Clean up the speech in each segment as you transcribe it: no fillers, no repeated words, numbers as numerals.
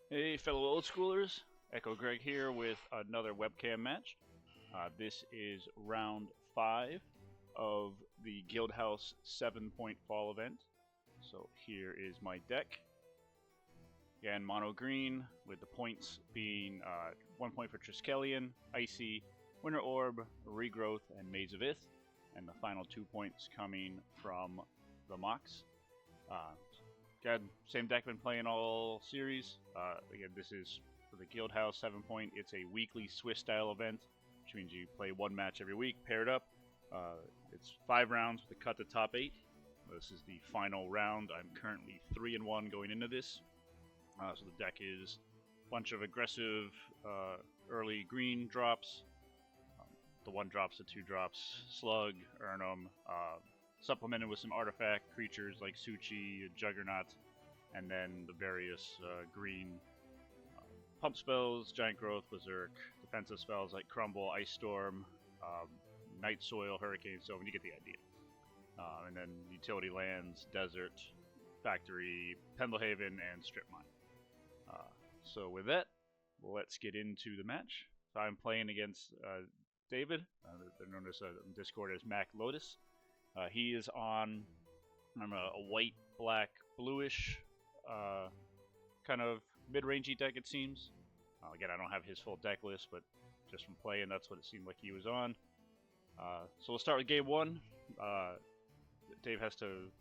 Hey, fellow old schoolers. Echo Greg here with another webcam match. This is round 5 of the Guildhouse 7-point fall event. So here is my deck. Again, mono green with the points being 1 point for Triskelion, Icy, Winter Orb, Regrowth, and Maze of Ith. And the final 2 points coming from the Mox. Got same deck been playing all series. Again, this is for the Guildhouse 7-point. It's a weekly Swiss style event, which means you play one match every week, paired up. It's 5 rounds with a cut to top 8. This is the final round. I'm currently 3-1 going into this. So the deck is a bunch of aggressive early green drops. The 1 drops, the 2 drops, Slug, Urnum, supplemented with some artifact creatures like Suchi, Juggernaut, and then the various green pump spells, Giant Growth, Berserk, defensive spells like Crumble, Ice Storm, Night Soil, Hurricane, so you get the idea. And then utility lands, Desert, Factory, Pendlehaven, and Strip Mine. So with that, let's get into the match. So I'm playing against David. They're known as on Discord as Mac Lotus. He is on a white, black, bluish kind of mid-rangey deck, it seems. Again, I don't have his full deck list, but just from playing, that's what it seemed like he was on. So we'll start with game 1. Dave has to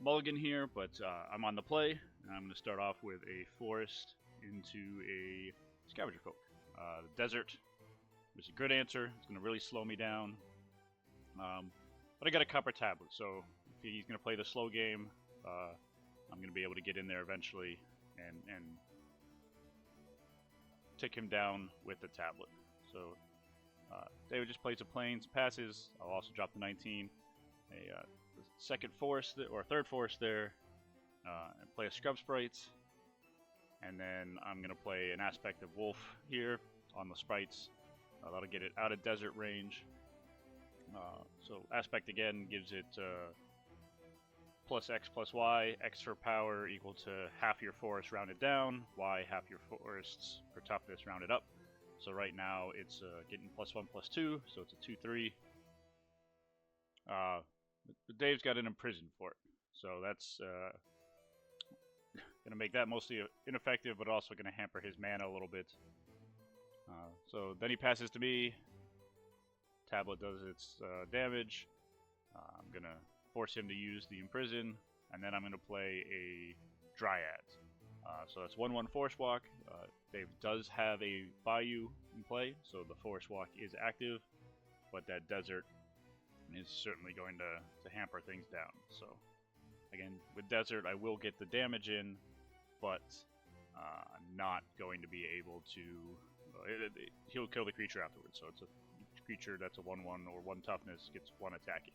mulligan here, but I'm on the play, and I'm going to start off with a Forest into a Scavenger Folk. The Desert is a good answer. It's going to really slow me down. But I got a Copper Tablet, so if he's going to play the slow game, I'm going to be able to get in there eventually and take him down with the tablet. So David just plays a Plains, passes. I'll also drop the 19, a second forest or third forest there, and play a Scrub Sprites. And then I'm going to play an Aspect of Wolf here on the Sprites. That'll get it out of desert range. So Aspect again gives it plus X plus Y, X for power equal to half your forest rounded down, Y half your forests for toughness rounded up. So right now it's getting +1 +2, so it's a 2/3. Dave's got an Imprison for it, so that's going to make that mostly ineffective, but also going to hamper his mana a little bit. So then he passes to me. Tablet does its damage. I'm going to force him to use the Imprison, and then I'm going to play a Dryad. So that's 1/1 Force Walk. Dave does have a Bayou in play, so the Force Walk is active, but that Desert is certainly going to hamper things down. So again, with Desert, I will get the damage in, but I'm not going to be able to... he'll kill the creature afterwards, so it's a creature that's a 1/1 or 1 toughness gets 1 attacking.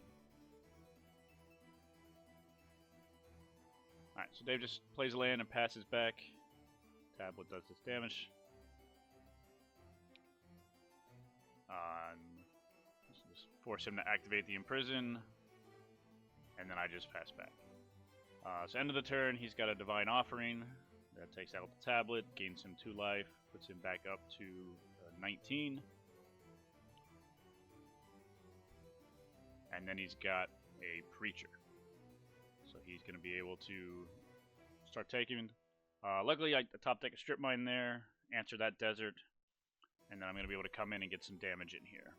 Alright, so Dave just plays a land and passes back. Tablet does this damage. Just force him to activate the Imprison, and then I just pass back. So end of the turn, he's got a Divine Offering. That takes out the tablet, gains him 2 life, puts him back up to 19. And then he's got a Preacher. So he's going to be able to start taking. Luckily, I top deck a Strip Mine there, answer that Desert, and then I'm going to be able to come in and get some damage in here.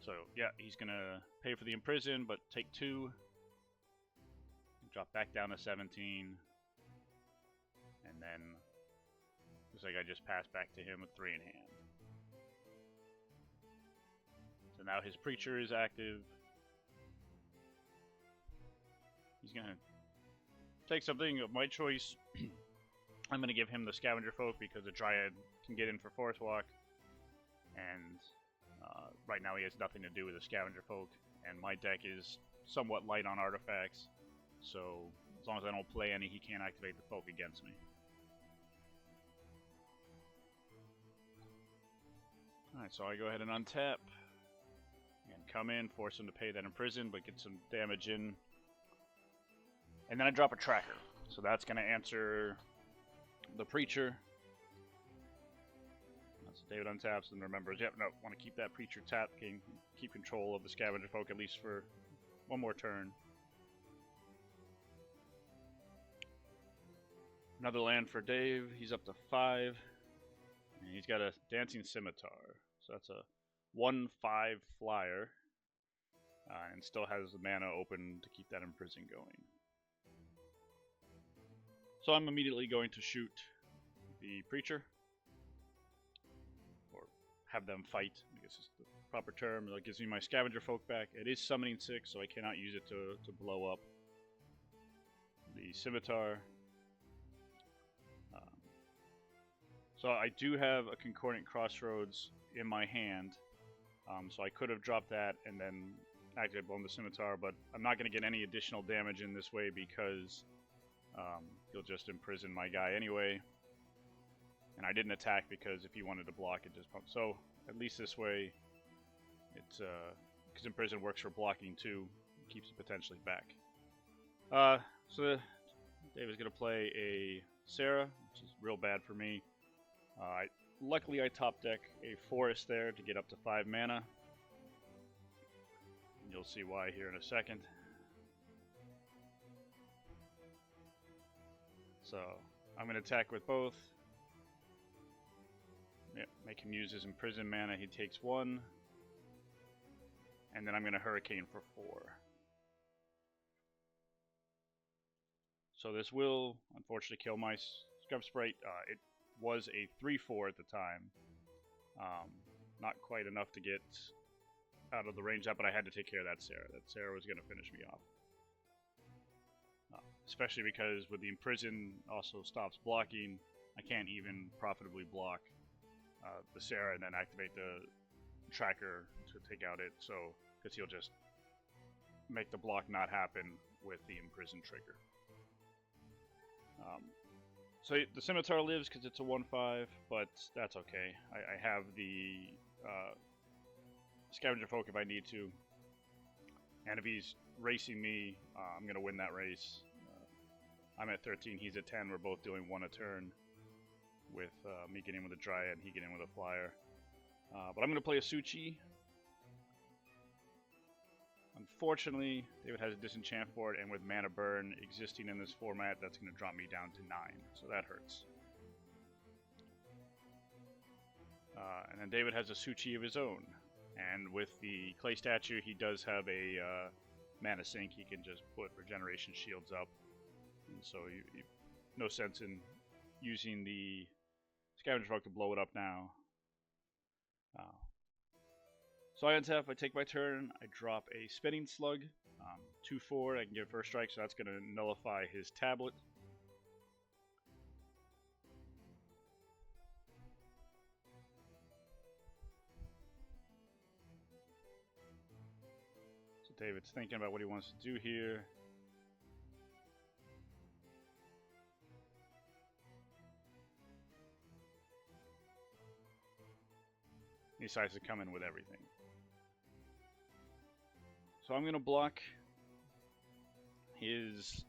So yeah, he's going to pay for the Imprison, but take 2. Drop back down to 17. And then, looks like I just passed back to him with 3 in hand. So now his Preacher is active. He's going to take something of my choice. I'm going to give him the Scavenger Folk because the Dryad can get in for Force Walk. And right now he has nothing to do with the Scavenger Folk. And my deck is somewhat light on artifacts. So as long as I don't play any, he can't activate the Folk against me. Alright, so I go ahead and untap. And come in, force him to pay that Imprison, but get some damage in. And then I drop a Tracker. So that's going to answer the Preacher. That's David untaps and remembers, yep, no, want to keep that Preacher tapped, keep control of the Scavenger Folk at least for one more turn. Another land for Dave. He's up to 5. And he's got a Dancing Scimitar. So that's a 1/5 flyer. And still has the mana open to keep that Imprison going. So I'm immediately going to shoot the Preacher. Or have them fight, I guess is the proper term. That gives me my Scavenger Folk back. It is summoning 6, so I cannot use it to blow up the Scimitar. So I do have a Concordant Crossroads in my hand, so I could have dropped that and then activated blown the Scimitar, but I'm not going to get any additional damage in this way because he'll just imprison my guy anyway. And I didn't attack because if he wanted to block, it just pumped. So at least this way, it's because imprison works for blocking too, keeps it potentially back. So Dave is going to play a Sarah, which is real bad for me. Luckily, I top deck a Forest there to get up to 5 mana. And you'll see why here in a second. So I'm going to attack with both. Yeah, make him use his Imprison mana. He takes 1. And then I'm going to Hurricane for 4. So this will, unfortunately, kill my Scrub Sprite. It was a 3/4 at the time. Not quite enough to get out of the range of that, but I had to take care of that Sarah. That Sarah was going to finish me off. Especially because with the Imprison also stops blocking, I can't even profitably block the Sarah and then activate the Tracker to take out it, so because he'll just make the block not happen with the Imprison trigger. So the Scimitar lives because it's a 1/5, but that's okay. I have the Scavenger Folk if I need to. And if he's racing me, I'm going to win that race. I'm at 13, he's at 10. We're both doing 1 a turn with me getting with a Dryad and he getting with a Flyer. But I'm going to play a Suchi. Unfortunately, David has a Disenchant for it, and with Mana Burn existing in this format, that's going to drop me down to 9, so that hurts. And then David has a Suchi of his own, and with the Clay Statue, he does have a Mana Sink. He can just put Regeneration Shields up, and so no sense in using the Scavenger Folk to blow it up now. So I untap, I take my turn, I drop a Spinning Slug, 2/4, I can get first strike, so that's going to nullify his tablet. So David's thinking about what he wants to do here. He decides to come in with everything. So I'm going to block his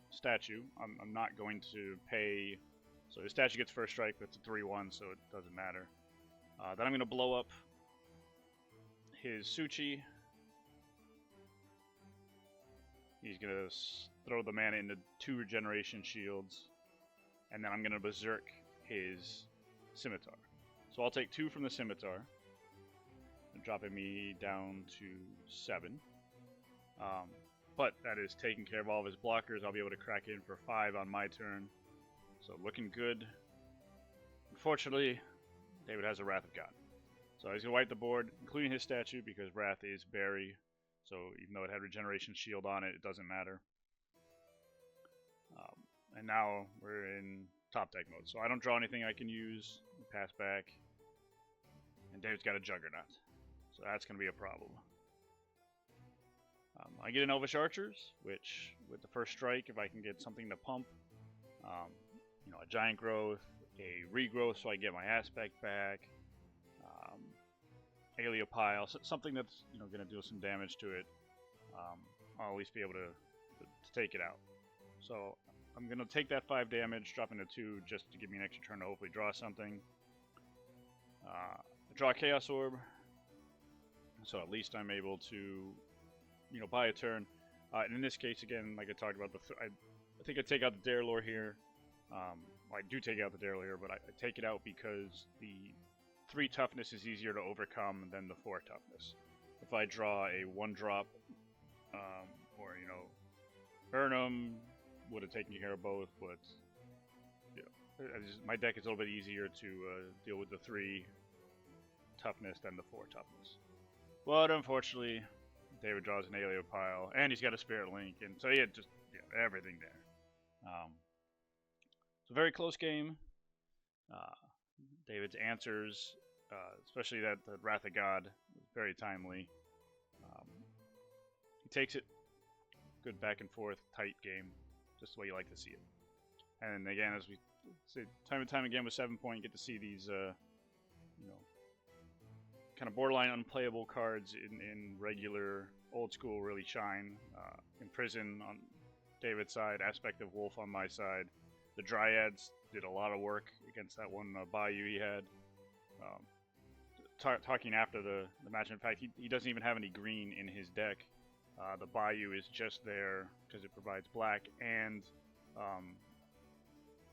statue. I'm not going to pay. So his statue gets first strike. That's a 3/1, so it doesn't matter. Then I'm going to blow up his Suchi. He's going to throw the mana into 2 Regeneration Shields. And then I'm going to Berserk his Scimitar. So I'll take 2 from the Scimitar. Dropping me down to 7. But that is taking care of all of his blockers. I'll be able to crack in for 5 on my turn. So looking good. Unfortunately, David has a Wrath of God. So he's going to wipe the board, including his statue, because Wrath is Berry. So even though it had Regeneration Shield on it, it doesn't matter. And now we're in top deck mode. So I don't draw anything I can use. Pass back. And Dave's got a Juggernaut. So that's going to be a problem. I get an Elvish Archers, which with the first strike, if I can get something to pump, you know, a Giant Growth, a Regrowth, so I get my Aspect back, Heliopile, something that's going to do some damage to it. I'll at least be able to take it out. So I'm going to take that 5 damage, drop into 2 just to give me an extra turn to hopefully draw something. Draw a Chaos Orb, so at least I'm able to, buy a turn. And in this case, again, like I talked about, I think I take out the Darelore here. I do take out the Darelore here, but I take it out because the 3 toughness is easier to overcome than the 4 toughness. If I draw a 1-drop, or Burnham would have taken care of both, but my deck is a little bit easier to deal with the 3 toughness than the 4 toughness. But unfortunately, David draws an Aleo pile, and he's got a Spirit Link, and so he had just everything there. It's a very close game. David's answers, especially that the Wrath of God, is very timely. He takes it. Good back and forth, tight game, just the way you like to see it. And again, as we say time and time again with 7 Point, you get to see these, kind of borderline unplayable cards in regular old school really shine. Imprison on David's side, Aspect of Wolf on my side. The Dryads did a lot of work against that one Bayou he had. Talking after the match, in fact, he doesn't even have any green in his deck. The Bayou is just there because it provides black, and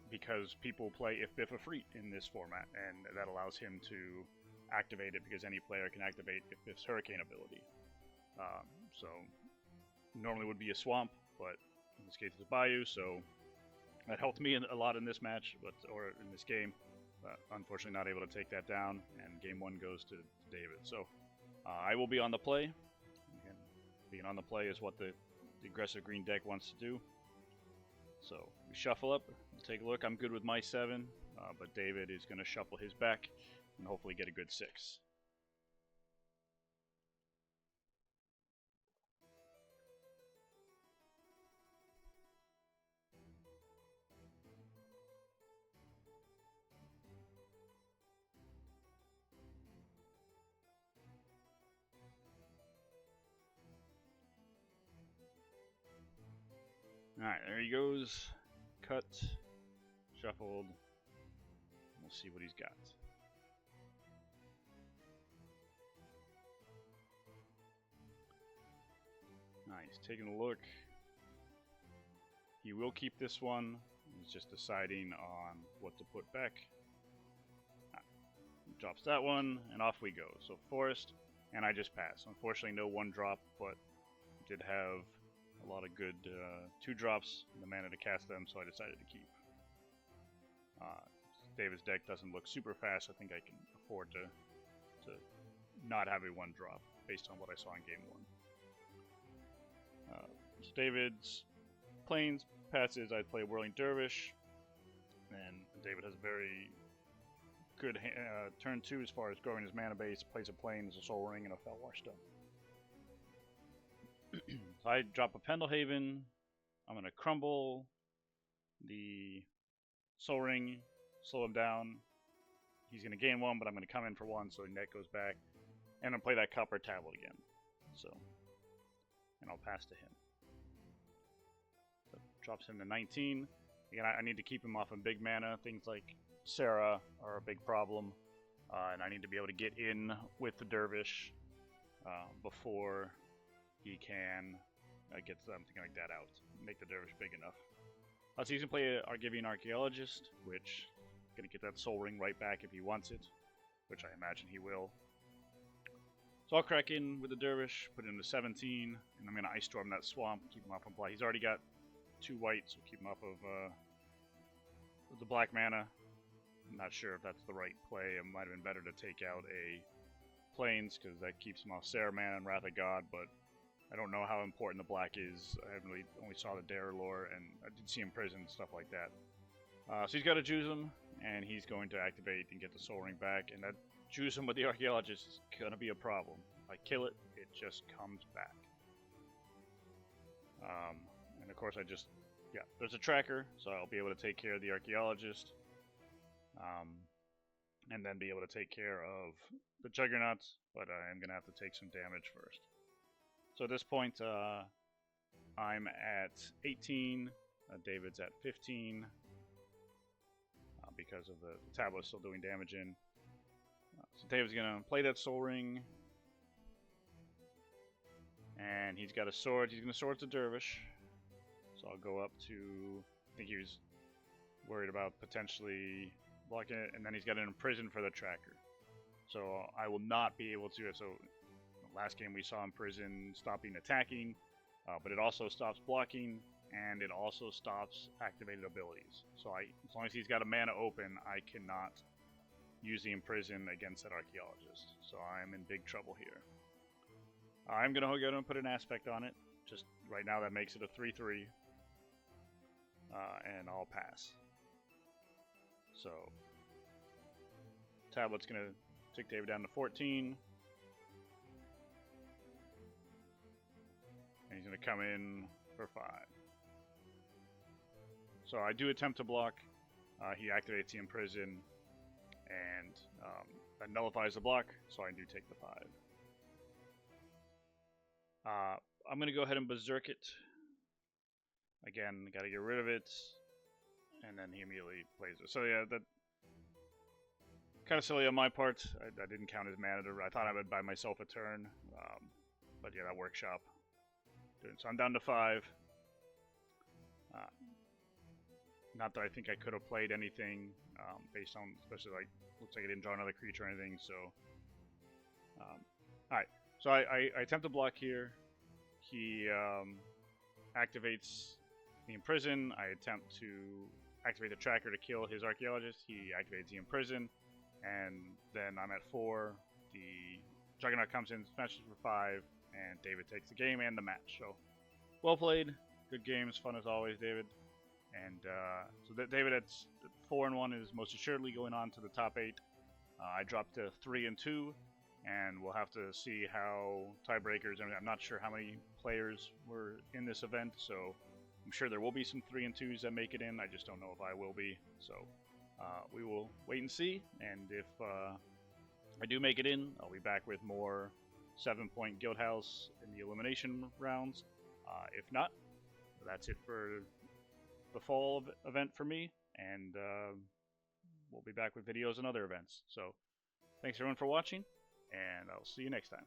because people play If Biff a Freet in this format, and that allows him to activate it because any player can activate If Biff's Hurricane ability. So normally would be a Swamp, but in this case it's a Bayou, so that helped me a lot in this match, or in this game. But unfortunately not able to take that down, and game 1 goes to David. So I will be on the play. Again, being on the play is what the aggressive green deck wants to do. So we shuffle up, we'll take a look. I'm good with my 7, but David is going to shuffle his back and hopefully get a good 6. Alright, there he goes. Cut, shuffled. We'll see what he's got. Nice, taking a look. He will keep this one. He's just deciding on what to put back. Drops that one, and off we go. So Forest, and I just pass. Unfortunately, no 1-drop, but did have a lot of good 2-drops and the mana to cast them, so I decided to keep. David's deck doesn't look super fast. I think I can afford to not have a 1-drop based on what I saw in game 1. So David's Plains passes. I play Whirling Dervish, and David has a very good turn 2 as far as growing his mana base. Plays a Plains, a Soul Ring, and a Felwar Stone. So I drop a Pendelhaven. I'm going to crumble the Soul Ring, slow him down. He's going to gain 1, but I'm going to come in for 1, so net goes back. And I'll play that Copper Tablet again. So, and I'll pass to him. So drops him to 19. Again, I need to keep him off of big mana. Things like Sarah are a big problem. And I need to be able to get in with the Dervish before he can get something like that out. Make the Dervish big enough. So he's going to play an Argivian Archaeologist, which is going to get that Soul Ring right back if he wants it, which I imagine he will. So I'll crack in with the Dervish, put it into 17, and I'm going to Ice Storm that Swamp, keep him off of black. He's already got 2 white, so keep him off of the black mana. I'm not sure if that's the right play. It might have been better to take out a Plains, because that keeps him off Sarah mana and Wrath of God, but I don't know how important the black is. I haven't really only saw the Darelore, and I did see Imprison and stuff like that. So he's got to juice him, and he's going to activate and get the Soul Ring back, and that juice him with the Archaeologist is going to be a problem. If I kill it, it just comes back. And of course there's a tracker, so I'll be able to take care of the Archaeologist, and then be able to take care of the Juggernauts, but I am going to have to take some damage first. So at this point, I'm at 18. David's at 15 because of the tablet still doing damage in. So David's going to play that Soul Ring. And he's got a sword. He's going to sword the Dervish. So I'll go up to... I think he was worried about potentially blocking it. And then he's got an Imprison for the tracker. So I will not be able to... So last game we saw Imprison stopping attacking. But it also stops blocking. And it also stops activated abilities. So as long as he's got a mana open, I cannot use the Imprison against that Archaeologist. So I'm in big trouble here. I'm going to go and put an aspect on it. Just right now that makes it a 3-3. And I'll pass. So Tablet's going to take David down to 14. And he's going to come in for 5. So I do attempt to block. He activates the Imprison. And that nullifies the block. So I do take the 5. I'm going to go ahead and Berserk it. Again, got to get rid of it. And then he immediately plays it. So yeah, that kind of silly on my part. I didn't count his mana. I thought I would buy myself a turn. But yeah, that workshop. So I'm down to 5. Not that I think I could have played anything based on, especially like, looks like I didn't draw another creature or anything. So, alright. So I attempt to block here. He activates the Imprison. I attempt to activate the tracker to kill his Archaeologist. He activates the Imprison. And then I'm at 4. The Juggernaut comes in, smashes for 5, and David takes the game and the match. So, well played. Good games. Fun as always, David. And so David at 4-1 is most assuredly going on to the top 8. I dropped to 3-2. And we'll have to see how tiebreakers. I mean, I'm not sure how many players were in this event, so I'm sure there will be some 3-2s that make it in. I just don't know if I will be. So we will wait and see. And if I do make it in, I'll be back with more 7-point Guildhouse in the elimination rounds. If not, that's it for the fall event for me. And we'll be back with videos and other events. So thanks everyone for watching. And I'll see you next time.